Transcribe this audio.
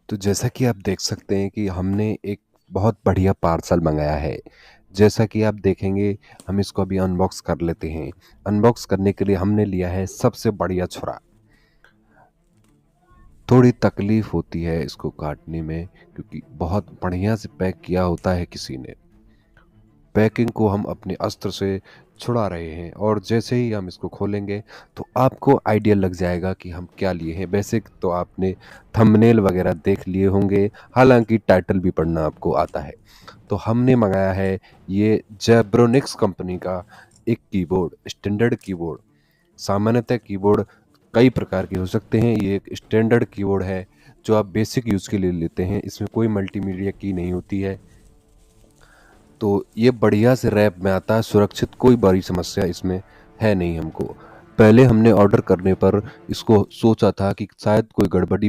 तो जैसा कि आप देख सकते हैं कि हमने एक बहुत बढ़िया पार्सल मंगाया है। जैसा कि आप देखेंगे, हम इसको अभी अनबॉक्स कर लेते हैं। अनबॉक्स करने के लिए हमने लिया है सबसे बढ़िया छुरा। थोड़ी तकलीफ होती है इसको काटने में, क्योंकि बहुत बढ़िया से पैक किया होता है किसी ने। पैकिंग को हम अपने अस्त्र से छुड़ा रहे हैं और जैसे ही हम इसको खोलेंगे तो आपको आइडिया लग जाएगा कि हम क्या लिए हैं। वैसे तो आपने थंबनेल वगैरह देख लिए होंगे, हालांकि टाइटल भी पढ़ना आपको आता है। तो हमने मंगाया है ये जेब्रोनिक्स कंपनी का एक कीबोर्ड, स्टैंडर्ड कीबोर्ड। सामान्यतः कीबोर्ड कई प्रकार के हो सकते हैं, ये एक स्टैंडर्ड कीबोर्ड है जो आप बेसिक यूज़ के लिए लेते हैं। इसमें कोई मल्टीमीडिया की नहीं होती है, तो ये बढ़िया से रैप में आता है, सुरक्षित। कोई बड़ी समस्या इसमें है नहीं हमको। पहले हमने ऑर्डर करने पर इसको सोचा था कि शायद कोई गड़बड़ी